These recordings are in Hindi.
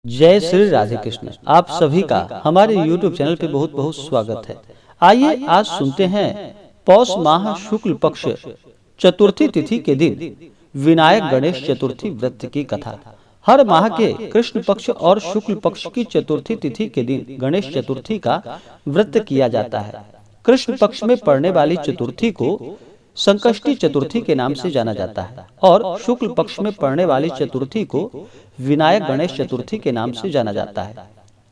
जय श्री राधे कृष्ण। आप सभी का हमारे YouTube चैनल पे बहुत बहुत स्वागत है। आइए आज सुनते हैं पौष माह शुक्ल पक्ष चतुर्थी तिथि के दिन विनायक गणेश चतुर्थी व्रत की कथा। हर माह के कृष्ण पक्ष और शुक्ल पक्ष की चतुर्थी तिथि के दिन गणेश चतुर्थी का व्रत किया जाता है। कृष्ण पक्ष में पड़ने वाली चतुर्थी को संकष्टी चतुर्थी के नाम से जाना जाता है और शुक्ल पक्ष में पड़ने वाली चतुर्थी को विनायक गणेश चतुर्थी के नाम से जाना जाता है।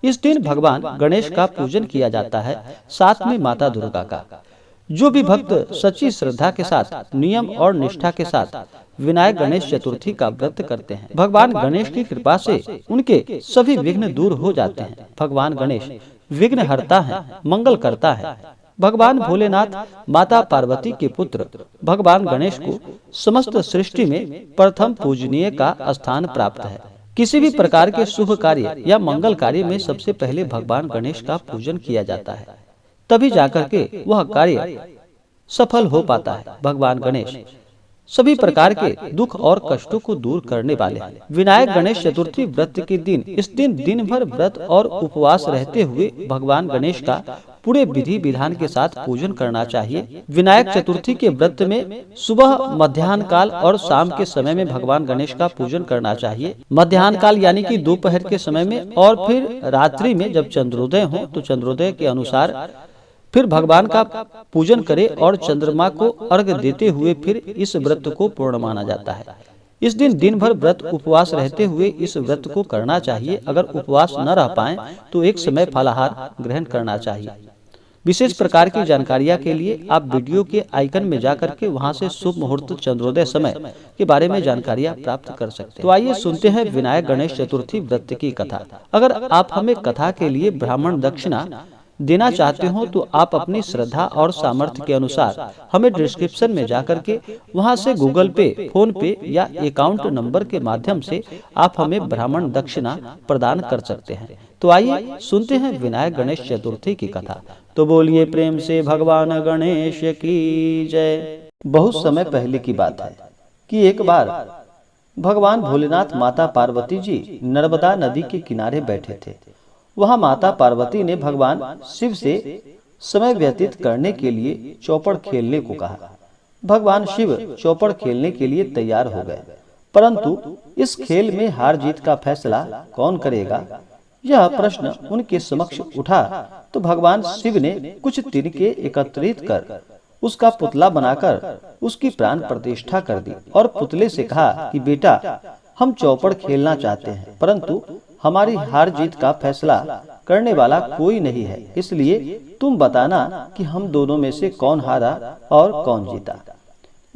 इस दिन भगवान गणेश का पूजन किया जाता है, साथ में माता दुर्गा का। जो भी भक्त सच्ची श्रद्धा के साथ नियम और निष्ठा के साथ विनायक गणेश चतुर्थी का व्रत करते हैं, भगवान गणेश की कृपा से उनके सभी विघ्न दूर हो जाते हैं। भगवान गणेश विघ्न हरता है, मंगल करता है। भगवान भोलेनाथ माता पार्वती के पुत्र भगवान गणेश को समस्त सृष्टि में प्रथम पूजनीय का स्थान प्राप्त है। किसी भी प्रकार के शुभ कार्य या मंगल कार्य में सबसे पहले भगवान गणेश का पूजन किया जाता है, तभी जाकर के वह कार्य सफल हो पाता है। भगवान गणेश सभी प्रकार के दुख और कष्टों को दूर करने वाले हैं। विनायक गणेश चतुर्थी व्रत के दिन इस दिन भर व्रत और उपवास रहते हुए भगवान गणेश का पूरे विधि विधान के साथ पूजन करना चाहिए। विनायक चतुर्थी के व्रत में सुबह, मध्याह्न काल और शाम के समय में भगवान गणेश का पूजन करना चाहिए। मध्याह्न काल यानी कि दोपहर के समय में और फिर रात्रि में जब चंद्रोदय हो तो चंद्रोदय के अनुसार फिर भगवान का पूजन करें और चंद्रमा को अर्घ्य देते हुए फिर इस व्रत को पूर्ण माना जाता है। इस दिन भर व्रत उपवास रहते हुए इस व्रत को करना चाहिए। अगर उपवास न रह पाएं तो एक समय फलाहार ग्रहण करना चाहिए। विशेष प्रकार की जानकारियां के लिए आप वीडियो के आइकन में जाकर के वहां से शुभ मुहूर्त चंद्रोदय समय के बारे में जानकारियां प्राप्त कर सकते हैं। तो आइए सुनते हैं विनायक गणेश चतुर्थी व्रत की कथा। अगर आप हमें कथा के लिए ब्राह्मण दक्षिणा देना चाहते हो तो आप अपनी श्रद्धा और सामर्थ्य के अनुसार हमें डिस्क्रिप्शन में जाकर के वहां से गूगल पे, फोन पे या अकाउंट नंबर के माध्यम से आप हमें ब्राह्मण दक्षिणा प्रदान कर सकते हैं। तो आइए सुनते हैं विनायक गणेश चतुर्थी की कथा। तो बोलिए प्रेम से भगवान गणेश की जय। बहुत समय पहले की बात है कि एक बार भगवान भोलेनाथ माता पार्वती जी नर्मदा नदी के किनारे बैठे थे। वहां माता पार्वती ने भगवान शिव से समय व्यतीत करने के लिए चौपड़ खेलने को कहा। भगवान शिव चौपड़ खेलने के लिए तैयार हो गए, परंतु इस खेल में हार जीत का फैसला कौन करेगा, यह प्रश्न उनके समक्ष उठा। तो भगवान शिव ने कुछ तिनके एकत्रित कर उसका पुतला बनाकर उसकी प्राण प्रतिष्ठा कर दी और पुतले से कहा कि बेटा, हम चौपड़ खेलना चाहते हैं, परंतु हमारी हार जीत का फैसला करने वाला कोई नहीं है, इसलिए तुम बताना कि हम दोनों में से कौन हारा और कौन जीता।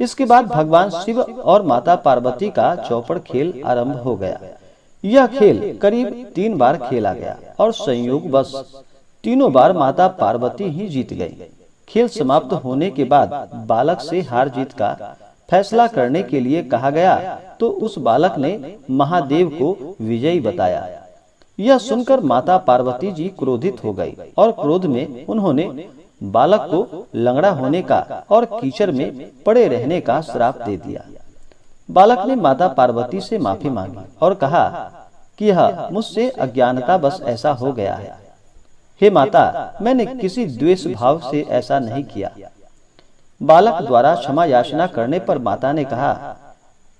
इसके बाद भगवान शिव और माता पार्वती का चौपड़ खेल आरंभ हो गया। यह खेल करीब 3 बार खेला गया और संयोगवश तीनों बार माता पार्वती ही जीत गई। खेल समाप्त होने के बाद बालक से हार जीत का फैसला करने के लिए कहा गया तो उस बालक ने महादेव को विजयी बताया। यह सुनकर माता पार्वती जी क्रोधित हो गई और क्रोध में उन्होंने बालक को लंगड़ा होने का और कीचड़ में पड़े रहने का श्राप दे दिया। बालक ने माता पार्वती से माफी मांगी और कहा कि यह मुझसे अज्ञानतावश ऐसा हो गया है। हे माता, मैंने किसी द्वेष भाव से ऐसा नहीं किया। बालक द्वारा क्षमा याचना करने पर माता ने कहा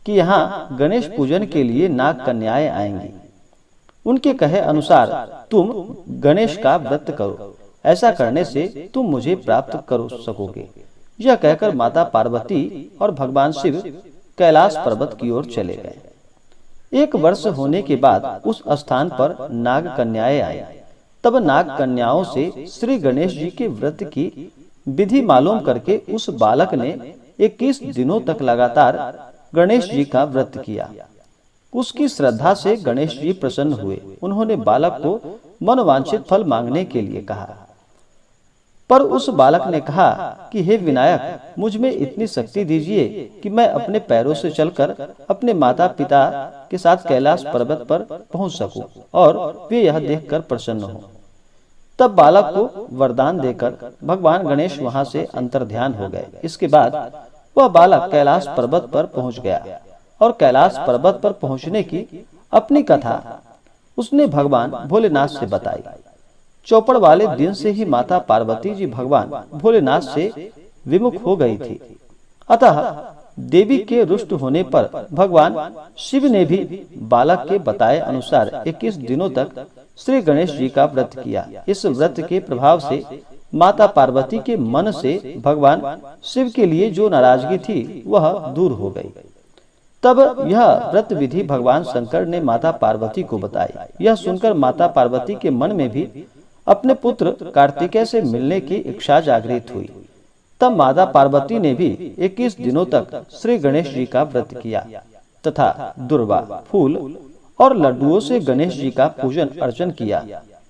कि यहाँ गणेश पूजन के लिए नाग कन्याएं आएंगी। उनके कहे अनुसार तुम गणेश का व्रत करो, ऐसा करने से तुम मुझे प्राप्त कर सकोगे। यह कहकर माता पार्वती और भगवान शिव कैलाश पर्वत की ओर चले गए। 1 वर्ष होने के बाद उस स्थान पर नाग कन्याएं आई। तब नाग कन्याओं से श्री गणेश जी के व्रत की विधि मालूम करके उस बालक ने 21 दिनों तक लगातार गणेश जी का व्रत किया। उसकी श्रद्धा से गणेश जी प्रसन्न हुए। उन्होंने बालक को मनोवांछित फल मांगने के लिए कहा, पर उस बालक ने कहा कि हे विनायक, मुझ में इतनी शक्ति दीजिए कि मैं अपने पैरों से चलकर अपने माता पिता के साथ कैलाश पर्वत पर पहुंच सकूं और वे यह देखकर प्रसन्न हों। तब बालक को वरदान देकर भगवान गणेश वहां से अंतर्ध्यान हो गए। इसके बाद वह बालक कैलाश पर्वत पर पहुंच गया और कैलाश पर्वत पर पहुंचने की अपनी कथा उसने भगवान भोलेनाथ से बताई। चौपड़ वाले दिन से ही माता पार्वती जी भगवान भोलेनाथ से विमुख हो गई थी। अतः देवी के रुष्ट होने पर भगवान शिव ने भी बालक के बताए अनुसार 21 दिनों तक श्री गणेश जी का व्रत किया। इस व्रत के प्रभाव से माता पार्वती के मन से भगवान शिव के लिए जो नाराजगी थी वह दूर हो गई। तब यह व्रत विधि भगवान शंकर ने माता पार्वती को बताई। यह सुनकर माता पार्वती के मन में भी अपने पुत्र कार्तिकेय से मिलने की इच्छा जागृत हुई। तब माता पार्वती ने भी 21 दिनों तक श्री गणेश जी का व्रत किया तथा दुर्वा, फूल और लड्डुओं से गणेश जी का पूजन अर्चन किया।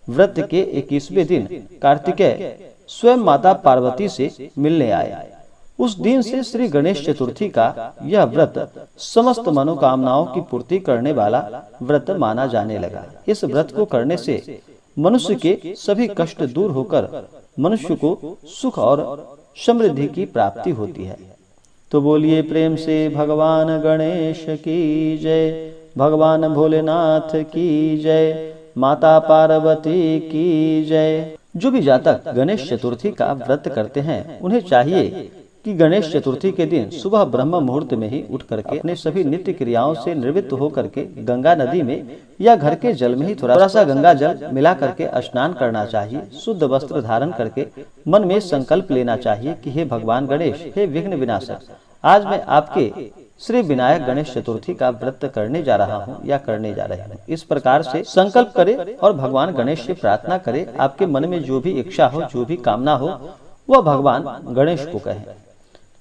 व्रत के 21वें दिन कार्तिकेय स्वयं माता पार्वती से मिलने आए। उस दिन से श्री गणेश चतुर्थी का यह व्रत समस्त मनोकामनाओं की पूर्ति करने वाला व्रत माना जाने लगा। इस व्रत को करने से मनुष्य के सभी कष्ट दूर होकर मनुष्य को सुख और समृद्धि की प्राप्ति होती है। तो बोलिए प्रेम से भगवान गणेश की जय, भगवान भोलेनाथ की जय, माता पार्वती की जय। जो भी जातक गणेश चतुर्थी का व्रत करते हैं उन्हें चाहिए कि गणेश चतुर्थी के दिन सुबह ब्रह्म मुहूर्त में ही उठ करके अपने सभी नित्य क्रियाओं से निवृत्त होकर के गंगा नदी में या घर के जल में ही थोड़ा सा गंगा जल मिला करके स्नान करना चाहिए। शुद्ध वस्त्र धारण करके मन में संकल्प लेना चाहिए कि हे भगवान गणेश, हे विघ्न विनाशक, आज मैं आपके श्री विनायक गणेश चतुर्थी का व्रत करने जा रहा हूँ या करने जा रही हूँ। इस प्रकार से संकल्प करे और भगवान गणेश से प्रार्थना करे। आपके मन में जो भी इच्छा हो, जो भी कामना हो, वह भगवान गणेश को कहे।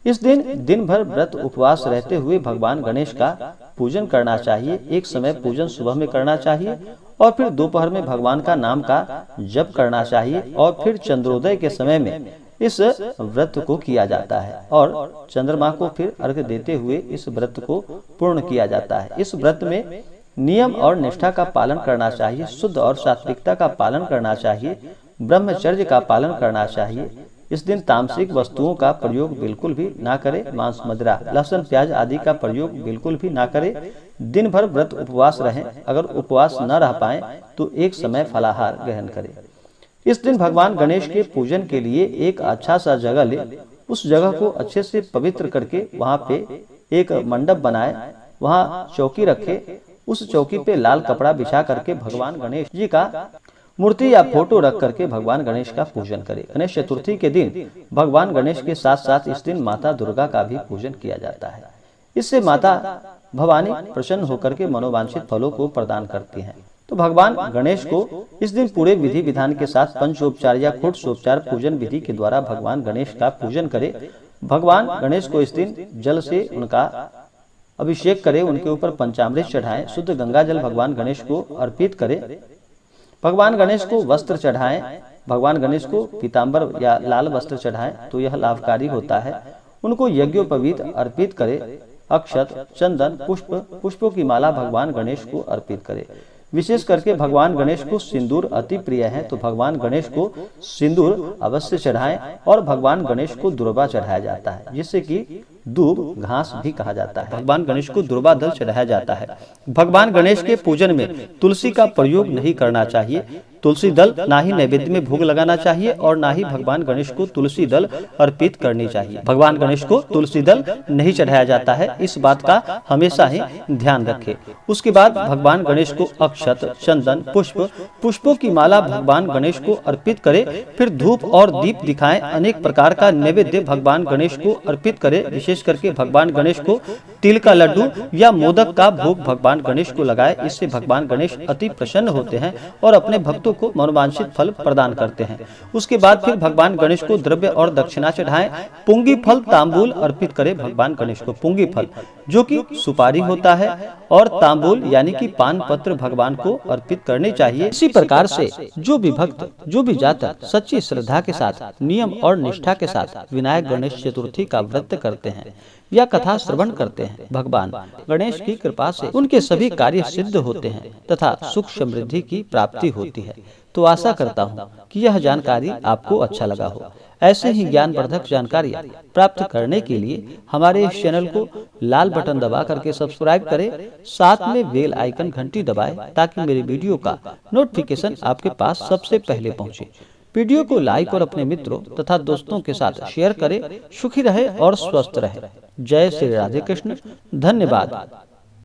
इस दिन दिन भर व्रत उपवास रहते हुए भगवान गणेश का पूजन करना चाहिए। एक समय पूजन सुबह में करना चाहिए और फिर दोपहर में भगवान का नाम का जप करना चाहिए और फिर चंद्रोदय के समय में इस व्रत को किया जाता है और चंद्रमा को फिर अर्घ्य देते हुए इस व्रत को पूर्ण किया जाता है। इस व्रत में नियम और निष्ठा का पालन करना चाहिए, शुद्ध और सात्विकता का पालन करना चाहिए, ब्रह्मचर्य का पालन करना चाहिए। इस दिन तामसिक वस्तुओं का प्रयोग बिल्कुल भी ना करें। मांस, मदिरा, लहसुन, प्याज आदि का प्रयोग बिल्कुल भी ना करें। दिन भर व्रत उपवास रहें। अगर उपवास न रह पाए तो एक समय फलाहार ग्रहण करें। इस दिन भगवान गणेश के पूजन के लिए एक अच्छा सा जगह ले, उस जगह को अच्छे से पवित्र करके वहाँ पे एक मंडप बनाए, वहाँ चौकी रखे, उस चौकी पे लाल कपड़ा बिछा करके भगवान गणेश जी का मूर्ति या फोटो रख करके भगवान गणेश का पूजन करें। गणेश चतुर्थी के दिन भगवान गणेश के साथ साथ इस दिन माता दुर्गा का भी पूजन किया जाता है। इससे माता भवानी प्रसन्न होकर के मनोवांछित फलों को प्रदान करती हैं। तो भगवान गणेश को इस दिन पूरे विधि विधान के साथ पंचोपचार या खुटसोपचार पूजन विधि के द्वारा भगवान गणेश का पूजन करें। भगवान गणेश को इस दिन जल से उनका अभिषेक करें, उनके ऊपर पंचामृत चढ़ाएं, शुद्ध गंगा जल भगवान गणेश को अर्पित करें। भगवान गणेश को वस्त्र चढ़ाएं, भगवान गणेश को पीतांबर या लाल वस्त्र चढ़ाएं तो यह लाभकारी होता है। उनको यज्ञोपवीत अर्पित करें। अक्षत, चंदन, पुष्पों की माला भगवान गणेश को अर्पित करें। विशेष करके भगवान गणेश को सिंदूर अति प्रिय है तो भगवान गणेश को सिंदूर अवश्य चढ़ाएं और भगवान गणेश को दुर्वा चढ़ाया जाता है, जिससे कि दूब घास भी कहा जाता है। भगवान गणेश को दुर्वा दल चढ़ाया जाता है। भगवान गणेश के पूजन में तुलसी का प्रयोग नहीं करना चाहिए। तुलसी दल ना ही नैवेद्य में भोग लगाना चाहिए और ना ही भगवान गणेश को तुलसी दल अर्पित करनी चाहिए। भगवान गणेश को तुलसी दल नहीं चढ़ाया जाता है, इस बात का हमेशा ही ध्यान रखें। उसके बाद भगवान गणेश को अक्षत, चंदन, पुष्पों की माला भगवान गणेश को अर्पित करें। फिर धूप और दीप दिखाएं। अनेक प्रकार का नैवेद्य भगवान गणेश को अर्पित करें। विशेष करके भगवान गणेश को तिल का लड्डू या मोदक का भोग भगवान गणेश को लगाए। इससे भगवान गणेश अति प्रसन्न होते हैं और अपने भक्तों को मनोवांछित फल प्रदान करते हैं। उसके बाद फिर भगवान गणेश को द्रव्य और दक्षिणा चढ़ाएं। पुंगी फल तांबूल अर्पित करें भगवान गणेश को। पुंगी फल जो कि सुपारी होता है और तांबूल यानी कि पान पत्र भगवान को अर्पित करने चाहिए। इसी प्रकार से जो भी भक्त, जो भी जातक सच्ची श्रद्धा के साथ, नियम और निष्ठा के साथ विनायक गणेश चतुर्थी का व्रत करते हैं या कथा श्रवण करते हैं, भगवान गणेश की कृपा से उनके सभी कार्य सिद्ध होते हैं तथा सुख समृद्धि की प्राप्ति होती है। तो आशा करता हूँ कि यह जानकारी आपको अच्छा लगा हो। ऐसे ही ज्ञानवर्धक जानकारियाँ प्राप्त करने के लिए हमारे इस चैनल को लाल बटन दबा करके सब्सक्राइब करें, साथ में बेल आइकन घंटी दबाएं ताकि मेरे वीडियो का नोटिफिकेशन आपके पास सबसे पहले पहुंचे। वीडियो को लाइक और अपने मित्रों तथा दोस्तों के साथ शेयर करें। सुखी रहे और स्वस्थ रहे। जय श्री राधे कृष्ण। धन्यवाद।